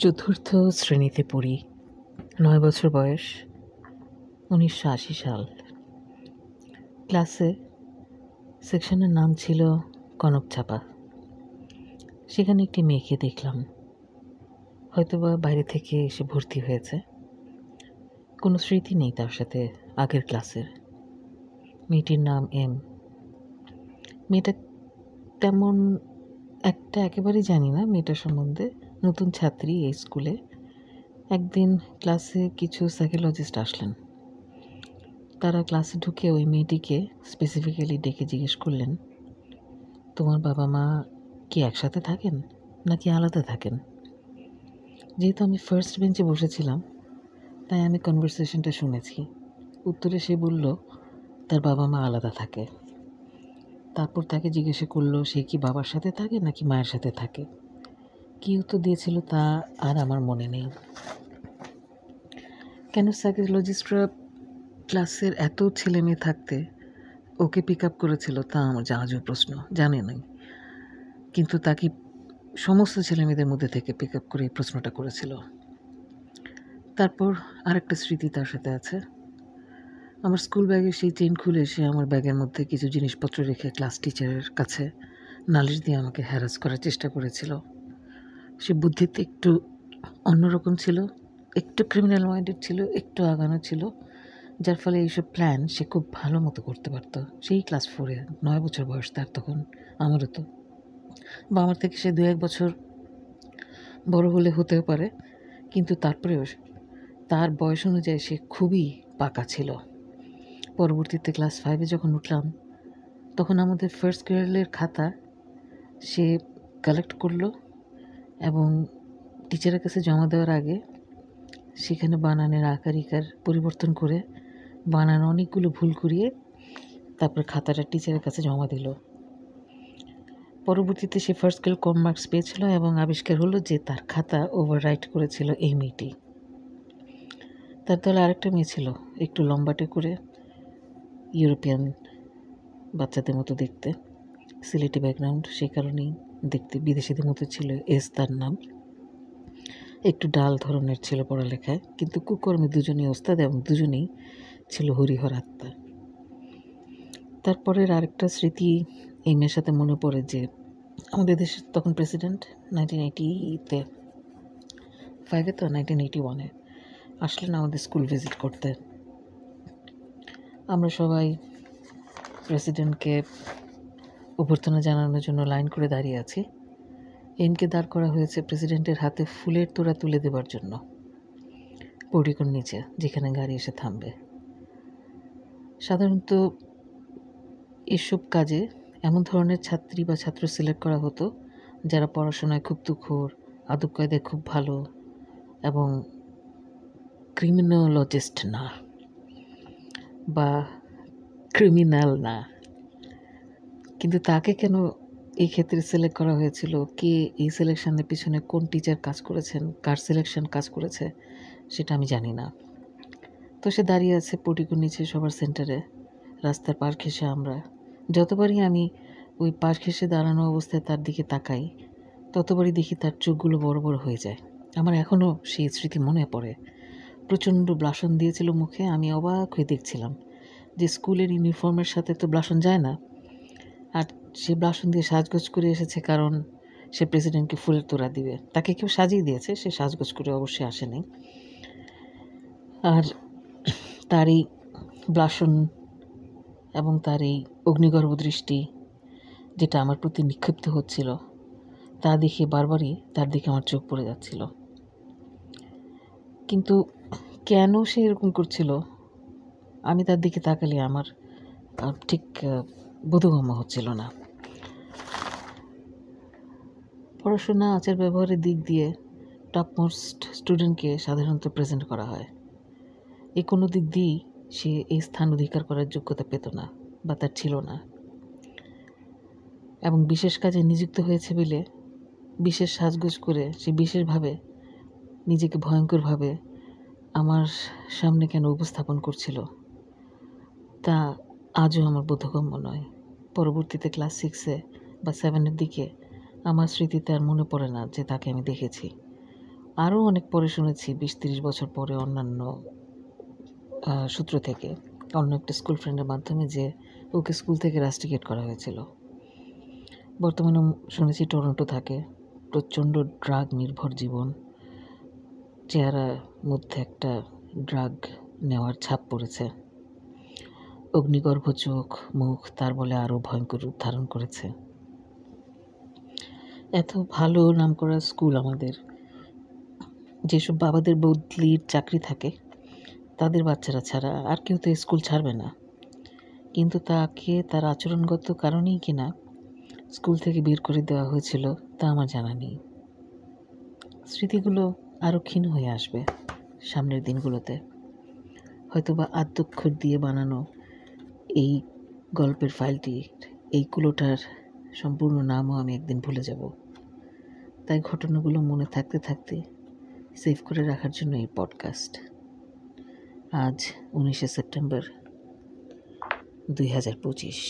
চতুর্থ শ্রেণীতে পড়ি। 9 বছর বয়স, 1980 সাল। ক্লাসে সেকশনের নাম ছিল কনকচাপা। সেখানে একটি মেয়েকে দেখলাম, হয়তোবা বাইরে থেকে এসে ভর্তি হয়েছে। কোনো স্মৃতি নেই তার সাথে আগের ক্লাসের। মেয়েটির নাম এম। মেয়েটা তেমন একটা একেবারেই জানি না মেয়েটার সম্বন্ধে, নতুন ছাত্রী এই স্কুলে। একদিন ক্লাসে কিছু সাইকোলজিস্ট আসলেন। তারা ক্লাসে ঢুকে ওই মেয়েটিকে স্পেসিফিক্যালি ডেকে জিজ্ঞেস করলেন, তোমার বাবা মা কি একসাথে থাকেন নাকি আলাদা থাকেন? যেহেতু আমি ফার্স্ট বেঞ্চে বসেছিলাম, তাই আমি কনভারসেশনটা শুনেছি। উত্তরে সে বলল তার বাবা মা আলাদা থাকে। তারপর তাকে জিজ্ঞাসা করলো সে কি বাবার সাথে থাকে নাকি মায়ের সাথে থাকে। কী উত্তর দিয়েছিল তা আর আমার মনে নেই। কেন সাইকোলজিস্টরা ক্লাসের এত ছেলে মেয়ে থাকতে ওকে পিক আপ করেছিল তা আমার আজও প্রশ্ন, জানে নাই। কিন্তু তাকে সমস্ত ছেলেমেয়েদের মধ্যে থেকে পিক আপ করে এই প্রশ্নটা করেছিল। তারপর আরেকটা স্মৃতি তার সাথে আছে। আমার স্কুল ব্যাগের সেই চেইন খুলে সে আমার ব্যাগের মধ্যে কিছু জিনিসপত্র রেখে ক্লাস টিচারের কাছে নালিশ দিয়ে আমাকে হ্যারাস করার চেষ্টা করেছিল। সে বুদ্ধিতে একটু অন্যরকম ছিল, একটু ক্রিমিনাল মাইন্ডেড ছিল, একটু আগানো ছিল, যার ফলে এইসব প্ল্যান সে খুব ভালো মতো করতে পারত। সেই ক্লাস 4-এ, 9 বছর বয়স তার তখন, আমারও তো, বা আমার থেকে সে 2-1 বছর বড় হলে হতেও পারে, কিন্তু তারপরেও তার বয়স অনুযায়ী সে খুবই পাকা ছিল। পরবর্তীতে ক্লাস 5-এ যখন উঠলাম, তখন আমাদের ফার্স্ট গ্রেডের খাতা সে কালেক্ট করলো এবং টিচারের কাছে জমা দেওয়ার আগে সেখানে বানানের আকার ইকার পরিবর্তন করে বানান অনেকগুলো ভুল করিয়ে তারপর খাতাটা টিচারের কাছে জমা দিল। পরবর্তীতে সে ফার্স্ট গ্রেড কম মার্কস পেয়েছিল এবং আবিষ্কার হলো যে তার খাতা ওভাররাইট করেছিল এই মেয়েটি। তার দলে আরেকটা মেয়ে ছিল, একটু লম্বাটে করে, ইউরোপিয়ান বাচ্চাদের মতো দেখতে, সিলেটি ব্যাকগ্রাউন্ড, সেই কারণেই দেখতে বিদেশিদের মতো ছিল। এস তার নাম। একটু ডাল ধরনের ছিল পড়ালেখায়, কিন্তু কুকর্মে দুজনেই ওস্তাদ এবং দুজনেই ছিল হরিহর আত্মা। তারপরের আরেকটা স্মৃতি এই মেয়ের সাথে মনে পড়ে যে আমাদের দেশের তখন প্রেসিডেন্ট 1980-তে, 5-এ তো 1981-এ আসলেন আমাদের স্কুল ভিজিট করতে। আমরা সবাই প্রেসিডেন্টকে অভ্যর্থনা জানানোর জন্য লাইন করে দাঁড়িয়ে আছি। এমকে দাঁড় করা হয়েছে প্রেসিডেন্টের হাতে ফুলের তোড়া তুলে দেবার জন্য পর্টিকোর নিচে, যেখানে গাড়ি এসে থামবে। সাধারণত এসব কাজে এমন ধরনের ছাত্রী বা ছাত্র সিলেক্ট করা হতো যারা পড়াশোনায় খুব তুখোর, আদব কায়দায় খুব ভালো এবং ক্রিমিনোলজিস্ট না বা ক্রিমিনাল না। কিন্তু তাকে কেন এই ক্ষেত্রে সিলেক্ট করা হয়েছিল, কে এই সিলেকশনের পিছনে কোন টিচার কাজ করেছেন, কার সিলেকশন কাজ করেছে, সেটা আমি জানি না। তো সে দাঁড়িয়ে আছে পর্টিকোর নিচে সবার সেন্টারে, রাস্তার পার ঘেঁষে। আমরা যতবারই আমি ওই পার ঘেঁষে দাঁড়ানো অবস্থায় তার দিকে তাকাই, ততবারই দেখি তার চোখগুলো বড় বড় হয়ে যায়। আমার এখনও সেই স্মৃতি মনে পড়ে। প্রচণ্ড ব্লাশন দিয়েছিল মুখে। আমি অবাক হয়ে দেখছিলাম যে স্কুলের ইউনিফর্মের সাথে তো ব্লাশন যায় না, আর সে ব্লাশন দিয়ে সাজগোজ করে এসেছে কারণ সে প্রেসিডেন্টকে ফুলের তোড়া দিবে। তাকে কেউ সাজিয়ে দিয়েছে, সে সাজগোজ করে অবশ্যই আসেনি। আর তার এই ব্লাশন এবং তার এই অগ্নিগর্ভ দৃষ্টি, যেটা আমার প্রতি নিক্ষিপ্ত হচ্ছিল, তা দেখে বারবারই তার দিকে আমার চোখ পড়ে যাচ্ছিল। কিন্তু কেন সে এরকম করছিল, আমি তার দিকে তাকালে আমার ঠিক বোধগম্য হচ্ছিল না। পড়াশোনা, আচার ব্যবহারের দিক দিয়ে টপমোস্ট স্টুডেন্টকে সাধারণত প্রেজেন্ট করা হয়। এই কোনো দিক দিয়েই সে এই স্থান অধিকার করার যোগ্যতা পেত না বা তার ছিল না, এবং বিশেষ কাজে নিযুক্ত হয়েছে বলে বিশেষ সাজগোজ করে সে বিশেষভাবে নিজেকে ভয়ঙ্করভাবে আমার সামনে কেন উপস্থাপন করছিল তা আজও আমার বোধগম্য নয়। পরবর্তীতে ক্লাস 6-এ বা 7-এর দিকে আমার স্মৃতিতে আর মনে পড়ে না যে তাকে আমি দেখেছি। আরও অনেক পরে শুনেছি 20-30 বছর পরে অন্যান্য সূত্র থেকে, অন্য একটা স্কুল ফ্রেন্ডের মাধ্যমে, যে ওকে স্কুল থেকে রাস্টিকেট করা হয়েছিল। বর্তমানে শুনেছি টরন্টো থাকে, প্রচণ্ড ড্রাগ নির্ভর জীবন, চেহারার মধ্যে একটা ড্রাগ নেওয়ার ছাপ পড়েছে, অগ্নিগর্ভ চোখ মুখ তার বলে আরও ভয়ঙ্কর রূপ ধারণ করেছে। এত ভালো নামকরা স্কুল আমাদের, যেসব বাবাদের বদলির চাকরি থাকে তাদের বাচ্চারা ছাড়া আর কেউ তো স্কুল ছাড়বে না, কিন্তু তাকে তার আচরণগত কারণেই কিনা স্কুল থেকে বের করে দেওয়া হয়েছিল তা আমার জানা নেই। স্মৃতিগুলো আরও ক্ষীণ হয়ে আসবে সামনের দিনগুলোতে, হয়তোবা আদ্যক্ষর দিয়ে বানানো এই গল্পের ফাইলটির এই কুলোটার সম্পূর্ণ নামও আমি একদিন ভুলে যাব। তাই ঘটনাগুলো মনে থাকতে থাকতে সেভ করে রাখার জন্য এই পডকাস্ট। আজ 19শে সেপ্টেম্বর 2025।